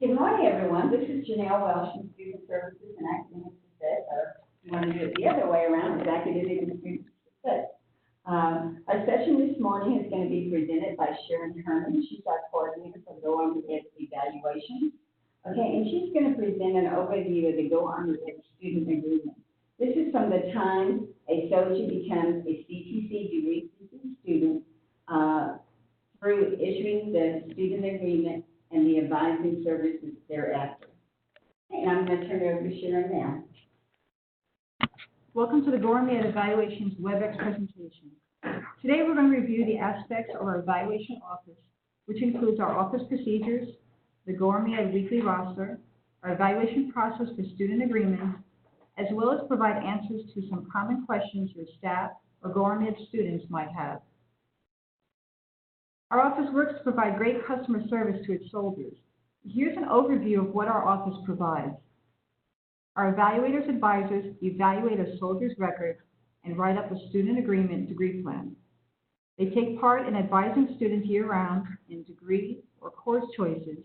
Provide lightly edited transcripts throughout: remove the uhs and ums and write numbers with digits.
Good morning, everyone. This is Janelle Welsh from Student Services and Academic Success, or you want to do it the other way around, it's Academic and Student Success. Our session this morning is going to be presented by Sharon Herman. She's our coordinator for GoArmyEd Evaluations. Okay, and she's going to present an overview of the GoArmyEd Student Agreement. This is from the time a soldier becomes a CTC degree-seeking student through issuing the student agreement and the advising services thereafter. And I'm going to turn it over to Sharon now. Welcome to the GoArmyEd Evaluations WebEx presentation. Today we're going to review the aspects of our evaluation office, which includes our office procedures, the GoArmyEd Weekly Roster, our evaluation process for student agreements, as well as provide answers to some common questions your staff or GoArmyEd students might have. Our office works to provide great customer service to its soldiers. Here's an overview of what our office provides. Our evaluators advisors evaluate a soldier's record and write up a student agreement degree plan. They take part in advising students year-round in degree or course choices,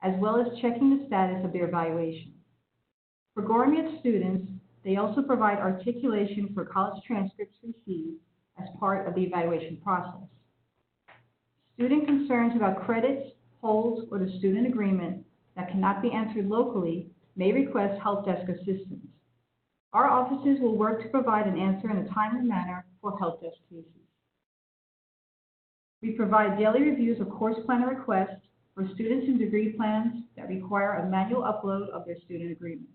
as well as checking the status of their evaluation. For GoArmyEd students, they also provide articulation for college transcripts received as part of the evaluation process. Student concerns about credits, holds, or the student agreement that cannot be answered locally may request help desk assistance. Our offices will work to provide an answer in a timely manner for help desk cases. We provide daily reviews of course planner requests for students in degree plans that require a manual upload of their student agreement.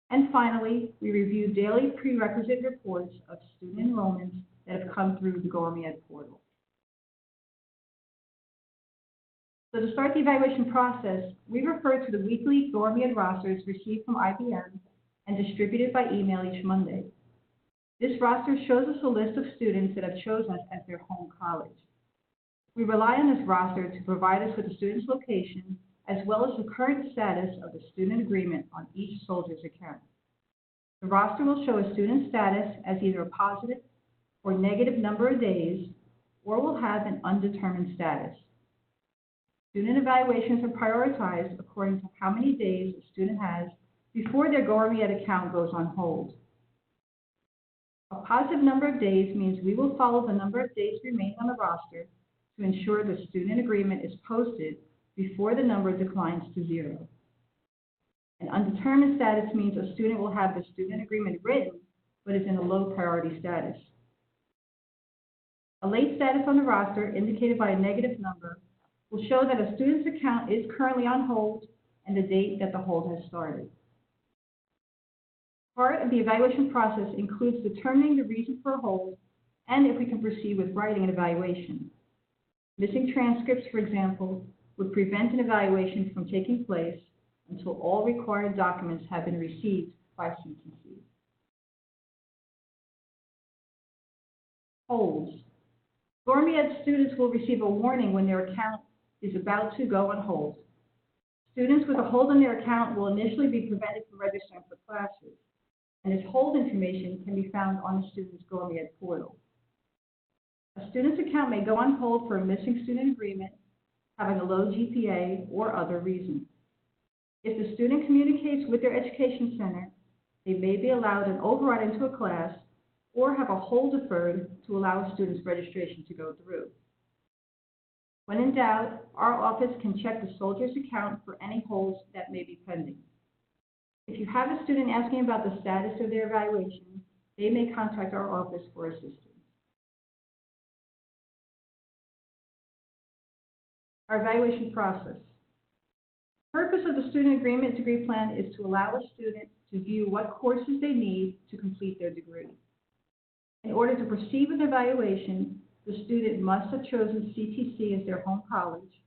And finally, we review daily prerequisite reports of student enrollments that have come through the GoArmyEd portal. So to start the evaluation process, we refer to the weekly GoArmyEd rosters received from IBM and distributed by email each Monday. This roster shows us a list of students that have chosen us as their home college. We rely on this roster to provide us with the student's location as well as the current status of the student agreement on each soldier's account. The roster will show a student's status as either a positive or negative number of days, or will have an undetermined status. Student evaluations are prioritized according to how many days a student has before their GoArmyEd account goes on hold. A positive number of days means we will follow the number of days remaining on the roster to ensure the student agreement is posted before the number declines to 0. An undetermined status means a student will have the student agreement written, but is in a low priority status. A late status on the roster, indicated by a negative number, will show that a student's account is currently on hold and the date that the hold has started. Part of the evaluation process includes determining the reason for a hold and if we can proceed with writing an evaluation. Missing transcripts, for example, would prevent an evaluation from taking place until all required documents have been received by CTC. Holds. GoArmyEd students will receive a warning when their account is about to go on hold. Students with a hold on their account will initially be prevented from registering for classes, and this hold information can be found on the student's GoArmyEd portal. A student's account may go on hold for a missing student agreement, having a low GPA, or other reasons. If the student communicates with their education center, they may be allowed an override into a class or have a hold deferred to allow a student's registration to go through. When in doubt, our office can check the soldier's account for any holds that may be pending. If you have a student asking about the status of their evaluation, they may contact our office for assistance. Our evaluation process. The purpose of the student agreement degree plan is to allow a student to view what courses they need to complete their degree. In order to proceed with evaluation, the student must have chosen CTC as their home college,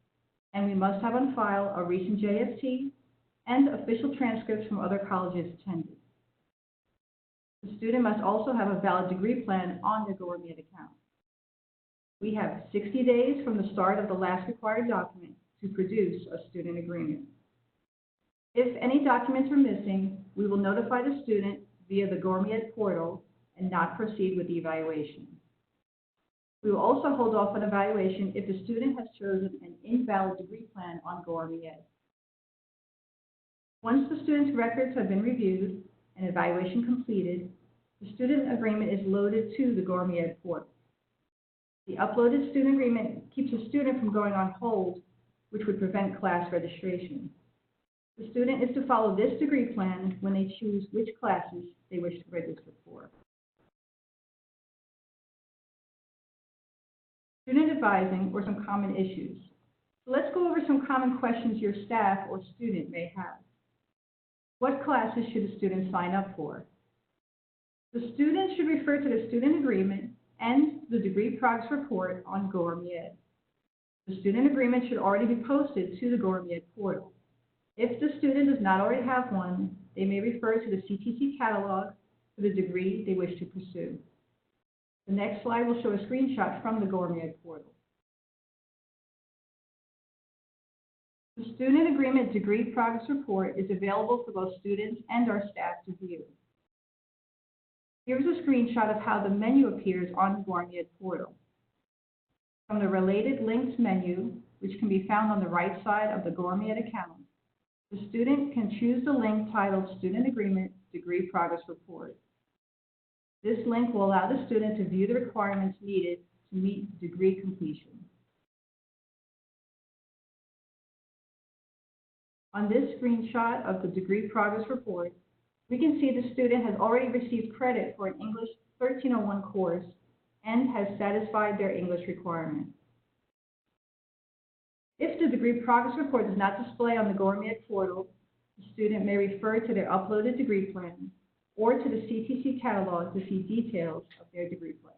and we must have on file a recent JST and official transcripts from other colleges attended. The student must also have a valid degree plan on their GoArmyEd account. We have 60 days from the start of the last required document to produce a student agreement. If any documents are missing, we will notify the student via the GoArmyEd portal and not proceed with the evaluation. We will also hold off on evaluation if the student has chosen an invalid degree plan on GoArmyEd. Once the student's records have been reviewed and evaluation completed, the student agreement is loaded to the GoArmyEd portal. The uploaded student agreement keeps a student from going on hold, which would prevent class registration. The student is to follow this degree plan when they choose which classes they wish to register for. Student advising, or some common issues. So let's go over some common questions your staff or student may have. What classes should a student sign up for? The student should refer to the student agreement and the degree progress report on GoArmyEd. The student agreement should already be posted to the GoArmyEd portal. If the student does not already have one, they may refer to the CTC catalog for the degree they wish to pursue. The next slide will show a screenshot from the GoArmyEd portal. The student agreement degree progress report is available for both students and our staff to view. Here's a screenshot of how the menu appears on the GoArmyEd portal. From the Related Links menu, which can be found on the right side of the GoArmyEd account, the student can choose the link titled Student Agreement Degree Progress Report. This link will allow the student to view the requirements needed to meet degree completion. On this screenshot of the Degree Progress Report, we can see the student has already received credit for an English 1301 course and has satisfied their English requirement. If the Degree Progress Report does not display on the GoArmyEd portal, the student may refer to their uploaded degree plan or to the CTC catalog to see details of their degree plan.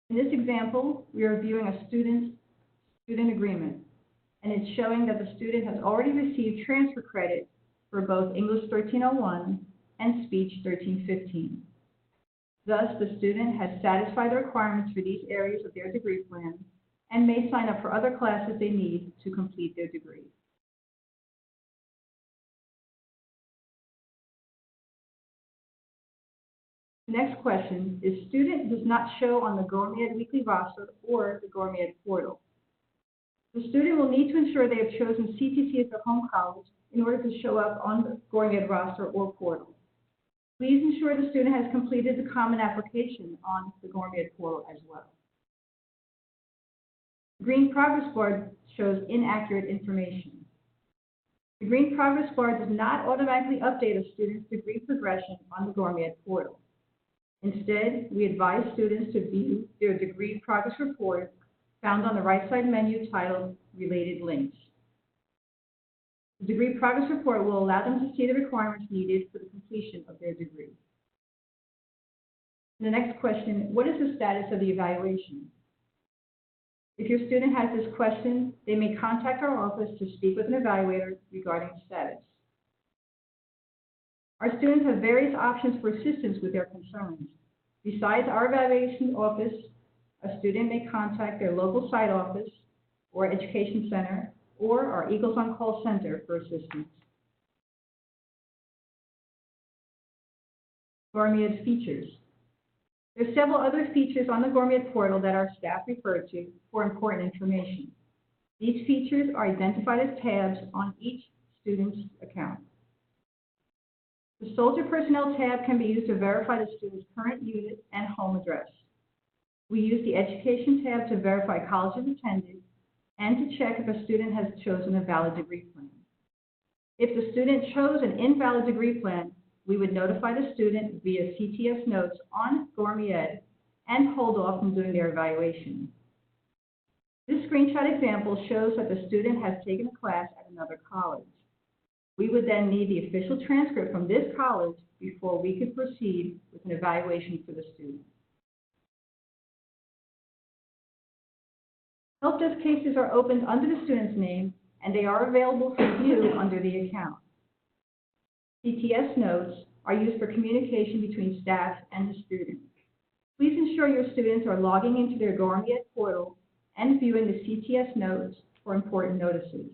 In this example, we are viewing a student agreement, and it's showing that the student has already received transfer credit for both English 1301 and Speech 1315. Thus, the student has satisfied the requirements for these areas of their degree plan and may sign up for other classes they need to complete their degree. The next question is student does not show on the GoArmyEd Weekly Roster or the GoArmyEd portal. The student will need to ensure they have chosen CTC as their home college in order to show up on the GoArmyEd Roster or portal. Please ensure the student has completed the common application on the GoArmyEd portal as well. The green progress bar shows inaccurate information. The green progress bar does not automatically update a student's degree progression on the GoArmyEd portal. Instead, we advise students to view their degree progress report found on the right side menu titled Related Links. The degree progress report will allow them to see the requirements needed for the completion of their degree. The next question, what is the status of the evaluation? If your student has this question, they may contact our office to speak with an evaluator regarding the status. Our students have various options for assistance with their concerns. Besides our evaluation office, a student may contact their local site office or education center or our Eagles on Call Center for assistance. GoArmyEd Features. There are several other features on the GoArmyEd portal that our staff refer to for important information. These features are identified as tabs on each student's account. The Soldier Personnel tab can be used to verify the student's current unit and home address. We use the Education tab to verify colleges attended and to check if a student has chosen a valid degree plan. If the student chose an invalid degree plan, we would notify the student via CTS notes on GoArmyEd and hold off from doing their evaluation. This screenshot example shows that the student has taken a class at another college. We would then need the official transcript from this college before we could proceed with an evaluation for the student. Help desk cases are opened under the student's name, and they are available for view under the account. CTS notes are used for communication between staff and the student. Please ensure your students are logging into their GoArmyEd portal and viewing the CTS notes for important notices.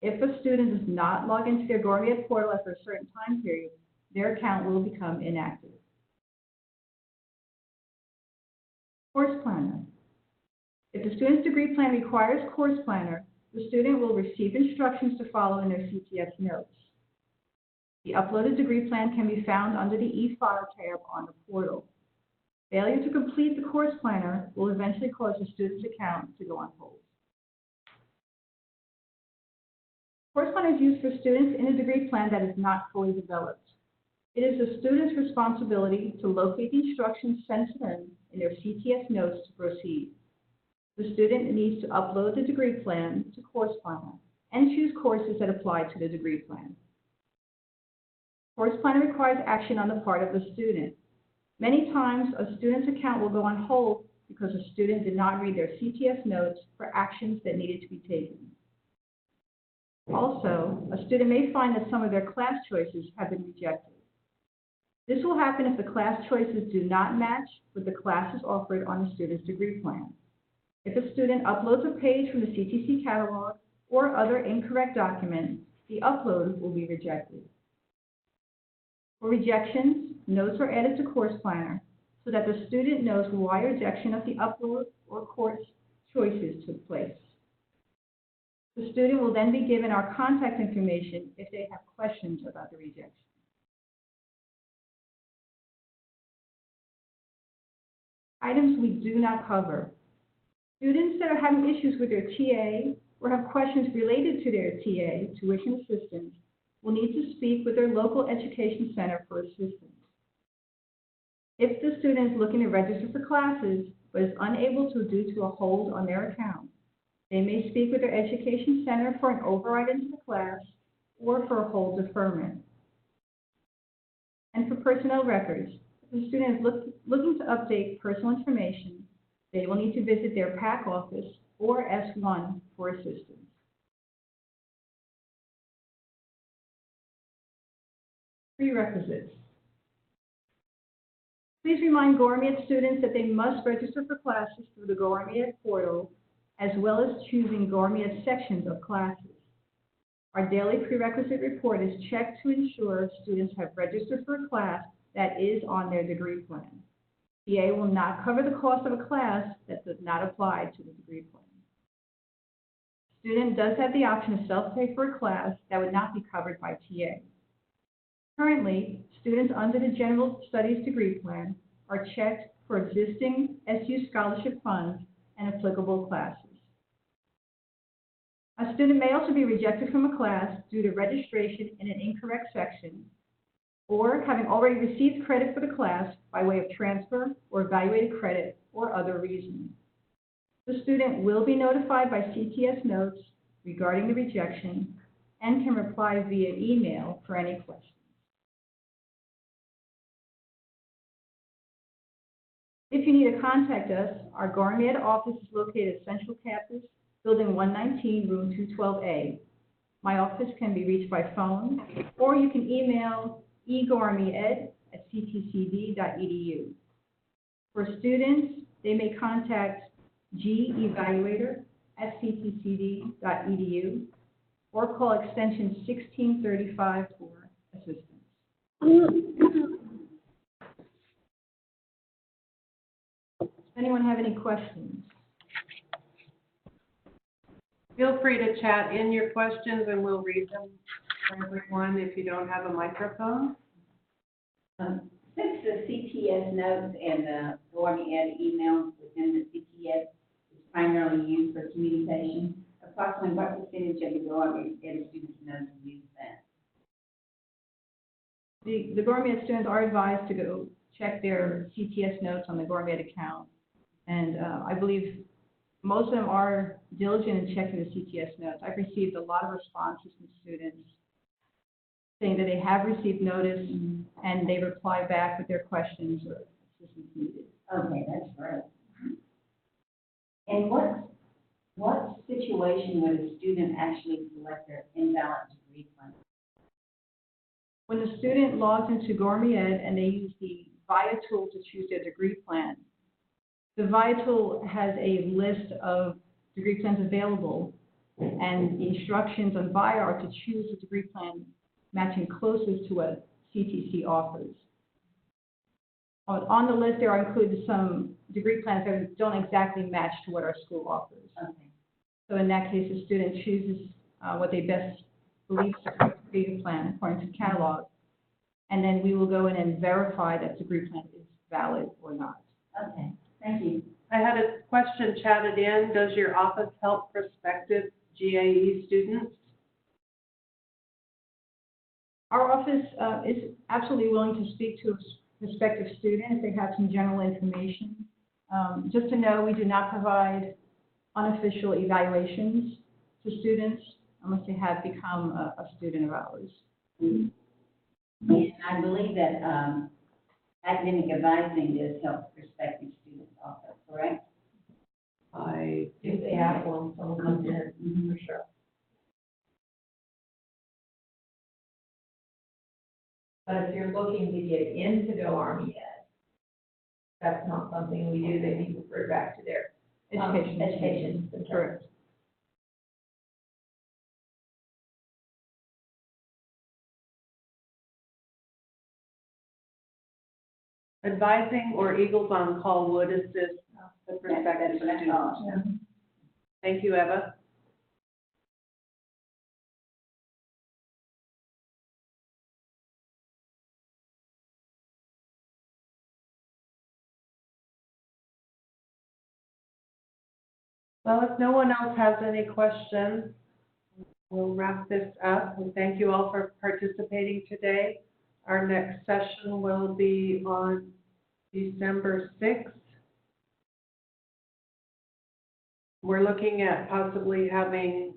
If a student does not log into their GoArmyEd portal after a certain time period, their account will become inactive. Course planner. If the student's degree plan requires course planner, the student will receive instructions to follow in their CTS notes. The uploaded degree plan can be found under the e-file tab on the portal. Failure to complete the course planner will eventually cause the student's account to go on hold. Course planner is used for students in a degree plan that is not fully developed. It is the student's responsibility to locate the instructions sent to them in their CTS notes to proceed. The student needs to upload the degree plan to Course Planner and choose courses that apply to the degree plan. Course Planner requires action on the part of the student. Many times, a student's account will go on hold because a student did not read their CTS notes for actions that needed to be taken. Also, a student may find that some of their class choices have been rejected. This will happen if the class choices do not match with the classes offered on the student's degree plan. If a student uploads a page from the CTC catalog or other incorrect document, the upload will be rejected. For rejections, notes are added to Course Planner so that the student knows why rejection of the upload or course choices took place. The student will then be given our contact information if they have questions about the rejection. Items we do not cover. Students that are having issues with their TA or have questions related to their TA, tuition assistance, will need to speak with their local education center for assistance. If the student is looking to register for classes but is unable to due to a hold on their account, they may speak with their education center for an override into the class or for a hold deferment. And for personnel records, if the student is looking to update personal information, they will need to visit their PAC office or S1 for assistance. Prerequisites. Please remind GoArmyEd students that they must register for classes through the GoArmyEd portal, as well as choosing GoArmyEd sections of classes. Our daily prerequisite report is checked to ensure students have registered for a class that is on their degree plan. TA will not cover the cost of a class that does not apply to the degree plan. Student does have the option to self-pay for a class that would not be covered by TA. Currently, students under the General Studies degree plan are checked for existing SU scholarship funds and applicable classes. A student may also be rejected from a class due to registration in an incorrect section, or having already received credit for the class by way of transfer or evaluated credit or other reasons. The student will be notified by CTS notes regarding the rejection and can reply via email for any questions. If you need to contact us, our GoArmyEd office is located at Central Campus, Building 119, Room 212A. My office can be reached by phone, or you can email egoarmyed@ctcd.edu. For students, they may contact gevaluator@ctcd.edu or call extension 1635 for assistance. Does anyone have any questions? Feel free to chat in your questions and we'll read them for everyone if you don't have a microphone. Since the CTS notes and the GoArmyEd emails within the CTS is primarily used for communication, approximately what percentage of the GoArmyEd students know to use that? The GoArmyEd students are advised to go check their CTS notes on the GoArmyEd account, and I believe most of them are diligent in checking the CTS notes. I've received a lot of responses from students saying that they have received notice and they reply back with their questions or assistance needed. Okay, that's great. And what situation would a student actually select their invalid degree plan? When the student logs into GoArmyEd and they use the VIA tool to choose their degree plan, the VIA tool has a list of degree plans available, and the instructions on VIA are to choose a degree plan matching closest to what CTC offers. On the list, there are included some degree plans that don't exactly match to what our school offers. Okay. So in that case, the student chooses what they best believe is the correct degree plan according to the catalog, and then we will go in and verify that degree plan is valid or not. Okay, thank you. I had a question chatted in. Does your office help prospective GAE students? Our office is absolutely willing to speak to a prospective student if they have some general information. Just to know, we do not provide unofficial evaluations to students unless they have become a student of ours. Mm-hmm. And I believe that academic advising does help prospective students also, correct? If they have one, someone comes in, for sure. But if you're looking to get into GoArmyEd, that's not something we do, they need to refer back to their education. Correct. Advising or Eagles on Call would assist the prospective students. Yeah. Thank you, Eva. Well, if no one else has any questions, we'll wrap this up. And thank you all for participating today. Our next session will be on December 6th. We're looking at possibly having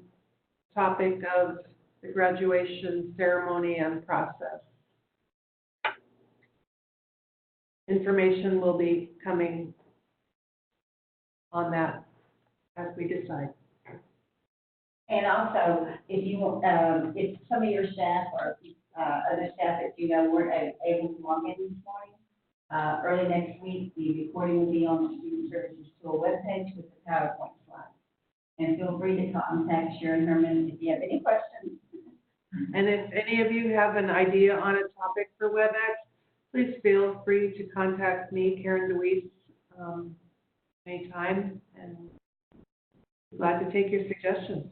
topic of the graduation ceremony and process. Information will be coming on that as we decide. And also, if you want, if some of your staff or other staff that you know weren't able to log in this morning, early next week, the recording will be on the Student Services Tool webpage with the PowerPoint slides. And feel free to contact Sharon Herman if you have any questions. And if any of you have an idea on a topic for WebEx, please feel free to contact me, Karen DeWeese, anytime, and glad to take your suggestions.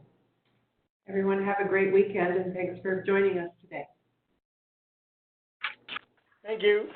Everyone have a great weekend, and thanks for joining us today. Thank you.